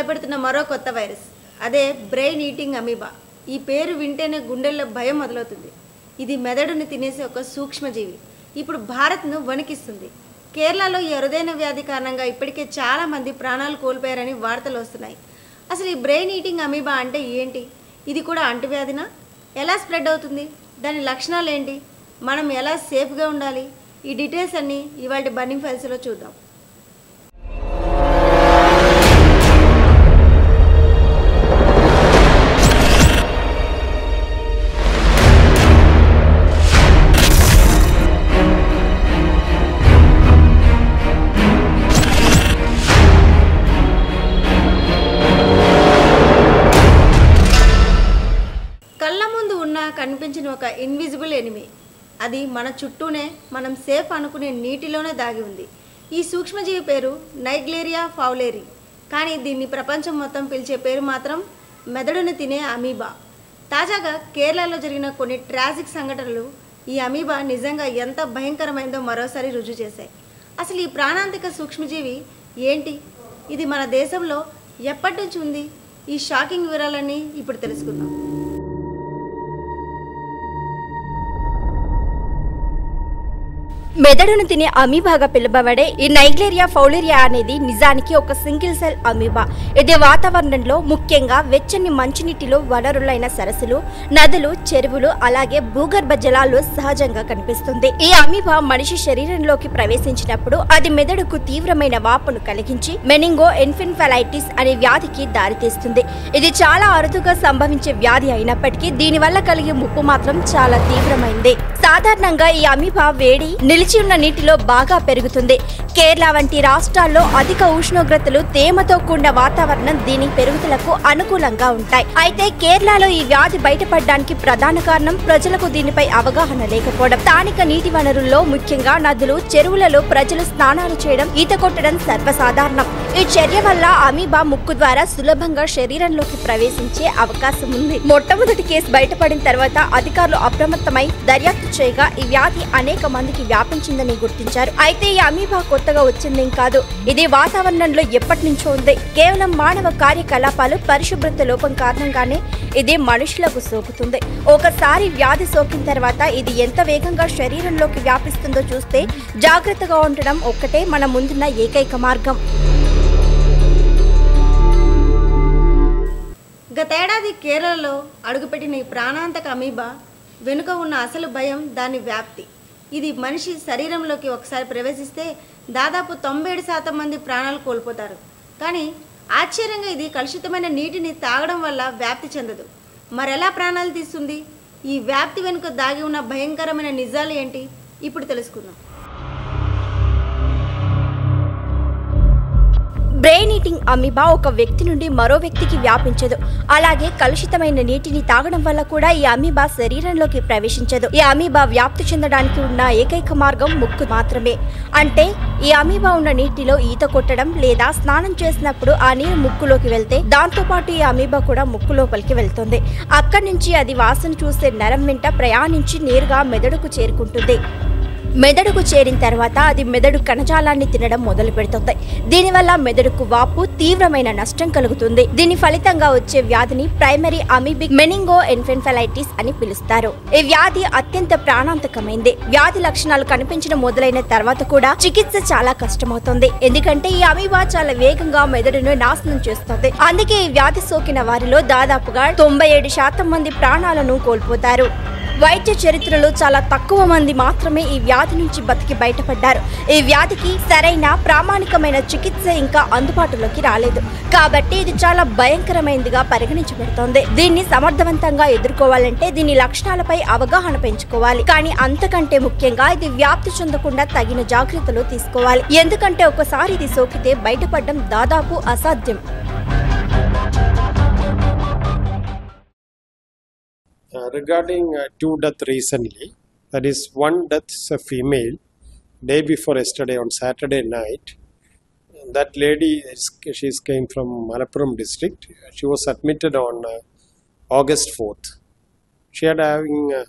భయపెడుతున్న మరో కొత్త వైరస్ అదే బ్రెయిన్ ఈటింగ్ అమీబా. ఈ పేరు వింటేనే గుండెల్లో భయం మొదలవుతుంది. ఇది మెదడుని తినేసే ఒక సూక్ష్మజీవి. ఇప్పుడు భారత్ను వణికిస్తుంది. కేరళలో ఈ అరుదైన వ్యాధి కారణంగా ఇప్పటికే చాలామంది ప్రాణాలు కోల్పోయారని వార్తలు వస్తున్నాయి. అసలు ఈ బ్రెయిన్ ఈటింగ్ అమీబా అంటే ఏంటి? ఇది కూడా అంటువ్యాధినా? ఎలా స్ప్రెడ్ అవుతుంది? దాని లక్షణాలు ఏంటి? మనం ఎలా సేఫ్గా ఉండాలి? ఈ డీటెయిల్స్ అన్నీ ఇవాళ బర్నింగ్ ఫైల్స్లో చూద్దాం. కళ్ళ ముందు ఉన్న కనిపించిన ఒక ఇన్విజిబుల్ ఎనిమీ, అది మన చుట్టూనే మనం సేఫ్ అనుకునే నీటిలోనే దాగి ఉంది. ఈ సూక్ష్మజీవి పేరు నైగ్లేరియా ఫౌలేరి. కానీ దీన్ని ప్రపంచం మొత్తం పిలిచే పేరు మాత్రం మెదడుని తినే అమీబా. తాజాగా కేరళలో జరిగిన కొన్ని ట్రాజిక్ సంఘటనలు ఈ అమీబా నిజంగా ఎంత భయంకరమైందో మరోసారి రుజువు చేశాయి. అసలు ఈ ప్రాణాంతక సూక్ష్మజీవి ఏంటి? ఇది మన దేశంలో ఎప్పటి నుంచి ఉంది? ఈ షాకింగ్ వివరాలన్నీ ఇప్పుడు తెలుసుకుందాం. మెదడును తినే అమీబాగా పిలువబడే ఈ నైగ్లేరియా ఫౌలేరియా అనేది నిజానికి ఒక సింగిల్ సెల్ అమీబా. ఇది వాతావరణంలో ముఖ్యంగా వెచ్చని మంచినీటిలో వనరులైన సరస్సులు, నదులు, చెరువులు అలాగే భూగర్భ జలాల్లో సహజంగా కనిపిస్తుంది. ఈ అమీబా మనిషి శరీరంలోకి ప్రవేశించినప్పుడు అది మెదడుకు తీవ్రమైన వాపును కలిగించి మెనింగో ఎన్ఫెన్ఫలైటిస్ అనే వ్యాధికి దారితీస్తుంది. ఇది చాలా అరుదుగా సంభవించే వ్యాధి అయినప్పటికీ దీనివల్ల కలిగే ముప్పు మాత్రం చాలా తీవ్రమైంది. సాధారణంగా ఈ అమీబా వేడి నిలిచి ఉన్న నీటిలో బాగా పెరుగుతుంది. కేరళ వంటి రాష్ట్రాల్లో అధిక ఉష్ణోగ్రతలు, తేమతో కూడిన వాతావరణం దీని పెరుగుదలకు అనుకూలంగా ఉంటాయి. అయితే కేరళలో ఈ వ్యాధి బయటపడడానికి ప్రధాన కారణం ప్రజలకు దీనిపై అవగాహన లేకపోవడం. స్థానిక నీటి వనరుల్లో ముఖ్యంగా నదులు, చెరువులలో ప్రజలు స్నానాలు చేయడం, ఈత కొట్టడం సర్వసాధారణం. ఈ చర్య వల్ల అమీబా ముక్కు ద్వారా సులభంగా శరీరంలోకి ప్రవేశించే అవకాశం ఉంది. మొట్టమొదటి కేసు బయటపడిన తర్వాత అధికారులు అప్రమత్తమై దర్యాప్తు చేయగా ఈ వ్యాధి అనేక మందికి వ్యాపించిందని గుర్తించారు. అయితే ఈ అమీబా కొత్తగా వచ్చిందేం కాదు. ఇది వాతావరణంలో ఎప్పటి నుంచో ఉంది. కేవలం మానవ కార్యకలాపాలు, పరిశుభ్రత లోపం కారణంగానే ఇది మనుషులకు సోకుతుంది. ఒకసారి వ్యాధి సోకిన తర్వాత ఇది ఎంత వేగంగా శరీరంలోకి వ్యాపిస్తుందో చూస్తే జాగ్రత్తగా ఉండడం ఒక్కటే మన ముందున్న ఏకైక మార్గం. గతేడాది కేరళలో అడుగుపెట్టిన ఈ ప్రాణాంతక అమీబా వెనుక ఉన్న అసలు భయం దాని వ్యాప్తి. ఇది మనిషి శరీరంలోకి ఒకసారి ప్రవేశిస్తే దాదాపు 97% మంది ప్రాణాలు కోల్పోతారు. కానీ ఆశ్చర్యంగా ఇది కలుషితమైన నీటిని తాగడం వల్ల వ్యాప్తి చెందదు. మరెలా ప్రాణాలు తీస్తుంది? ఈ వ్యాప్తి వెనుక దాగి ఉన్న భయంకరమైన నిజాలు ఏంటి? ఇప్పుడు తెలుసుకుందాం. బ్రెయిన్ ఈటింగ్ అమీబా ఒక వ్యక్తి నుండి మరో వ్యక్తికి వ్యాపించదు. అలాగే కలుషితమైన నీటిని తాగడం వల్ల కూడా ఈ అమీబా శరీరంలోకి ప్రవేశించదు. ఈ అమీబా వ్యాప్తి చెందడానికి ఉన్న ఏకైక మార్గం ముక్కు మాత్రమే. అంటే ఈ అమీబా ఉన్న నీటిలో ఈత కొట్టడం లేదా స్నానం చేసినప్పుడు ఆ నీరు ముక్కులోకి వెళ్తే దాంతో పాటు ఈ అమీబా కూడా ముక్కు లోపలికి వెళ్తుంది. అక్కడి నుంచి అది వాసన చూసే నరం వెంట ప్రయాణించి నేరుగా మెదడుకు చేరుకుంటుంది. మెదడుకు చేరిన తర్వాత అది మెదడు కణజాలాన్ని తినడం మొదలు పెడుతుంది. దీనివల్ల మెదడుకు వాపు, తీవ్రమైన నష్టం కలుగుతుంది. దీని ఫలితంగా వచ్చే వ్యాధిని ప్రైమరీ అమీబిక్ మెనింగో ఎన్ఫెన్ఫలైటిస్ అని పిలుస్తారు. ఈ వ్యాధి అత్యంత ప్రాణాంతకమైంది. వ్యాధి లక్షణాలు కనిపించడం మొదలైన తర్వాత కూడా చికిత్స చాలా కష్టమవుతుంది. ఎందుకంటే ఈ అమీబా చాలా వేగంగా మెదడును నాశనం చేస్తుంది. అందుకే ఈ వ్యాధి సోకిన వారిలో దాదాపుగా 97% మంది ప్రాణాలను కోల్పోతారు. వైద్య చరిత్రలో చాలా తక్కువ మంది మాత్రమే ఈ వ్యాధి నుంచి బతికి బయటపడ్డారు. ఈ వ్యాధికి సరైన ప్రామాణికమైన చికిత్స ఇంకా అందుబాటులోకి రాలేదు. కాబట్టి ఇది చాలా భయంకరమైనదిగా పరిగణించబడుతోంది. దీన్ని సమర్థవంతంగా ఎదుర్కోవాలంటే దీని లక్షణాలపై అవగాహన పెంచుకోవాలి. కానీ అంతకంటే ముఖ్యంగా ఇది వ్యాప్తి చెందకుండా తగిన జాగ్రత్తలు తీసుకోవాలి. ఎందుకంటే ఒకసారి ఇది సోకితే బయటపడడం దాదాపు అసాధ్యం. Regarding two deaths recently, that is one death is a female, day before yesterday on Saturday night. That lady, she's came from Malappuram district. She was admitted on August 4th. She had having a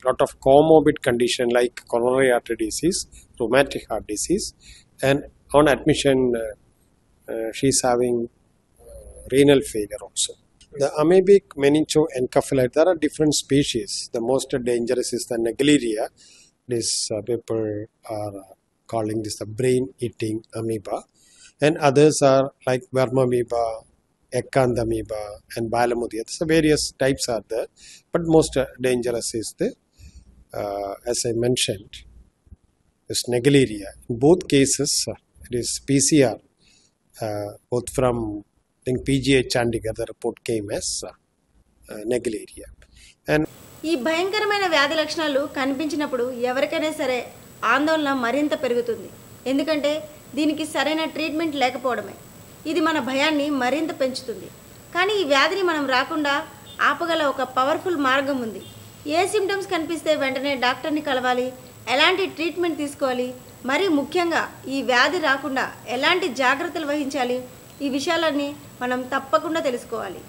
lot of comorbid condition like coronary artery disease, rheumatic heart disease, and on admission she's having renal failure also. The amoebic meningoencephalitis, there are different species. The most dangerous is the Naegleria. This people are calling this the brain-eating amoeba, and others are like worm amoeba, ecanthamoeba, and Balamudia. So various types are there, but most dangerous is the, as I mentioned, this Naegleria. In both cases, it is PCR, both from I think PGH Chandigarh, the report came as Naegleria. And ఈ భయంకరమైన వ్యాధి లక్షణాలు కనిపించినప్పుడు ఎవరికైనా సరే ఆందోళన మరింత పెరుగుతుంది. ఎందుకంటే దీనికి సరైన ట్రీట్మెంట్ లేకపోవడమే. ఇది మన భయాన్ని మరింత పెంచుతుంది. కానీ ఈ వ్యాధిని మనం రాకుండా ఆపగల ఒక పవర్ఫుల్ మార్గం ఉంది. ఏ సిమ్టమ్స్ కనిపిస్తే వెంటనే డాక్టర్ని కలవాలి, ఎలాంటి ట్రీట్మెంట్ తీసుకోవాలి, మరి ముఖ్యంగా ఈ వ్యాధి రాకుండా ఎలాంటి జాగ్రత్తలు వహించాలి, ఈ విషయాలన్నీ మనం తప్పకుండా తెలుసుకోవాలి.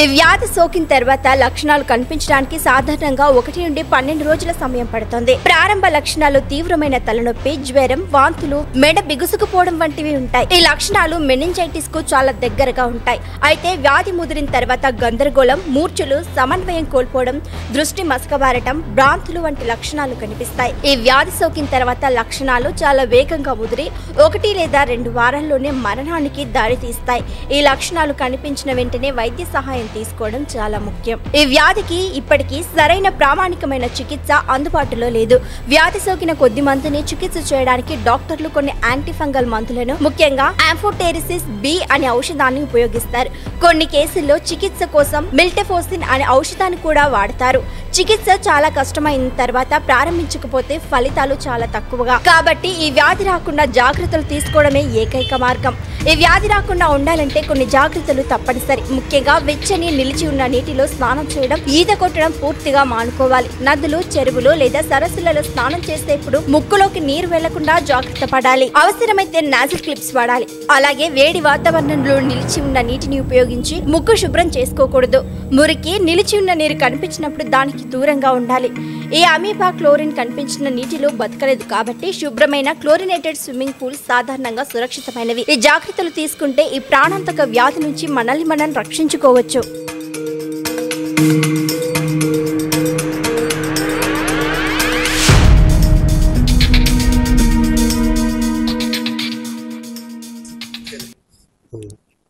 ఈ వ్యాధి సోకిన తర్వాత లక్షణాలు కనిపించడానికి సాధారణంగా 1 నుండి 12 రోజుల సమయం పడుతుంది. ప్రారంభ లక్షణాలు తీవ్రమైన తలనొప్పి, జ్వరం, వాంతులు, మెడ బిగుసుకుపోవడం వంటివి ఉంటాయి. ఈ లక్షణాలు మెనింజైటిస్ కు చాలా దగ్గరగా ఉంటాయి. అయితే వ్యాధి ముదిరిన తర్వాత గందరగోళం, మూర్ఛలు, సమన్వయం కోల్పోవడం, దృష్టి మసకబారటం, భ్రాంతులు వంటి లక్షణాలు కనిపిస్తాయి. ఈ వ్యాధి సోకిన తర్వాత లక్షణాలు చాలా వేగంగా ముదిరి 1 లేదా 2 వారాల్లోనే మరణానికి దారితీస్తాయి. ఈ లక్షణాలు కనిపించిన వెంటనే వైద్య సహాయం తీసుకోవడం చాలా ముఖ్యం. ఈ వ్యాధికి ఇప్పటికీ సరైన ప్రామాణికమైన చికిత్స అందుబాటులో లేదు. వ్యాధి సోకిన కొద్ది మందిని చికిత్స చేయడానికి డాక్టర్లు కొన్ని యాంటీఫంగల్ మందులను, ముఖ్యంగా ఆంఫోటెరిసిస్ బి అనే ఔషధాన్ని ఉపయోగిస్తారు. కొన్ని కేసుల్లో చికిత్స కోసం మిల్టెఫోసిన్ అనే ఔషధాన్ని కూడా వాడతారు. చికిత్స చాలా కష్టమైన తర్వాత ప్రారంభించకపోతే ఫలితాలు చాలా తక్కువగా. కాబట్టి ఈ వ్యాధి రాకుండా జాగ్రత్తలు తీసుకోవడమే ఏకైక మార్గం. ఈ వ్యాధి రాకుండా ఉండాలంటే కొన్ని జాగ్రత్తలు తప్పనిసరి. ముఖ్యంగా వెచ్చని నిలిచి ఉన్న నీటిలో స్నానం చేయడం, ఈత కొట్టడం పూర్తిగా మానుకోవాలి. నదులు, చెరువులు లేదా సరస్సులలో స్నానం చేసేప్పుడు ముక్కులోకి నీరు వెళ్లకుండా జాగ్రత్త పడాలి. అవసరమైతే నాజిల్ క్లిప్స్ వాడాలి. అలాగే వేడి వాతావరణంలో నిలిచి ఉన్న నీటిని ఉపయోగించి ముక్కు శుభ్రం చేసుకోకూడదు. మురికి, నిలిచి ఉన్న నీరు కనిపించినప్పుడు దానికి దూరంగా ఉండాలి. ఈ అమీబా క్లోరిన్ కనిపించిన నీటిలో బతకలేదు కాబట్టి శుభ్రమైన క్లోరినేటెడ్ స్విమ్మింగ్ పూల్ సాధారణంగా సురక్షితమైనవి. ఈ జాగ్రత్తలు తీసుకుంటే ఈ ప్రాణాంతక వ్యాధి నుంచి మనల్ని మనం రక్షించుకోవచ్చు.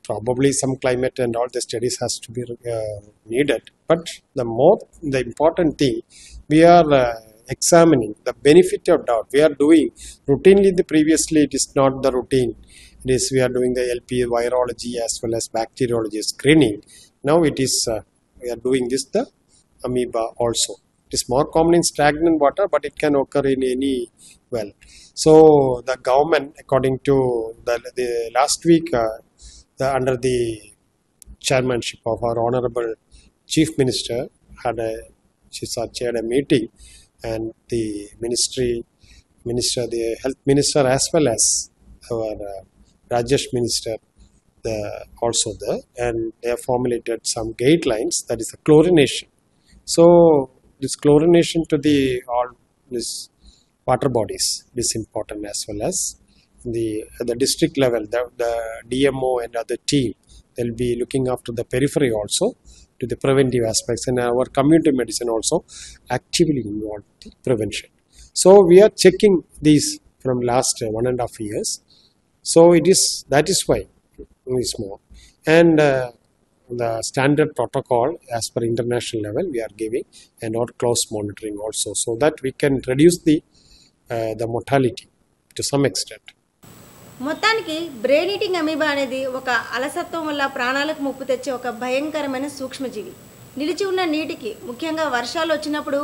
Probably some climate and all the studies has to be needed, but the important thing, we are examining the benefit of doubt. We are doing routinely, previously it is not the routine. It is, we are doing the LP virology as well as bacteriology screening. Now it is we are doing this the amoeba also. It is more common in stagnant water, but it can occur in any well. So the government, according to the last week, under the chairmanship of our honorable chief minister, chaired a meeting, and the the health minister as well as our Rajesh minister also there, and they have formulated some guidelines, that is a chlorination. So this chlorination to all this water bodies is important, as well as at the district level, the DMO and other team, they'll be looking after the periphery also to the preventive aspects, and our community medicine also actively involved in the prevention. So we are checking these from last 1.5 years. So that is why it is more, and the standard protocol as per international level we are giving, and our close monitoring also, so that we can reduce the mortality to some extent. మొత్తానికి brain eating amoeba అనేది ఒక అలసత్వం వల్ల ప్రాణాలకు ముప్పు తెచ్చే ఒక భయంకరమైన సూక్ష్మజీవి. నిలిచి ఉన్న నీటికి, ముఖ్యంగా వర్షాలు వచ్చినప్పుడు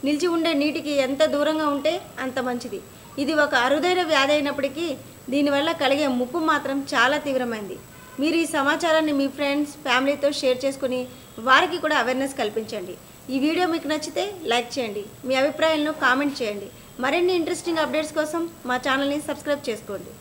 నిలిచి ఉండే నీటికి ఎంత దూరంగా ఉంటే అంత మంచిది. ఇది ఒక అరుదైన వ్యాధి అయినప్పటికీ దీనివల్ల కలిగే ముప్పు మాత్రం చాలా తీవ్రమైంది. మీరు ఈ సమాచారాన్ని మీ ఫ్రెండ్స్, ఫ్యామిలీతో షేర్ చేసుకుని వారికి కూడా అవేర్నెస్ కల్పించండి. ఈ వీడియో మీకు నచ్చితే లైక్ చేయండి, మీ అభిప్రాయాలను కామెంట్ చేయండి. మరిన్ని ఇంట్రెస్టింగ్ అప్డేట్స్ కోసం మా ఛానల్ని సబ్స్క్రైబ్ చేసుకోండి.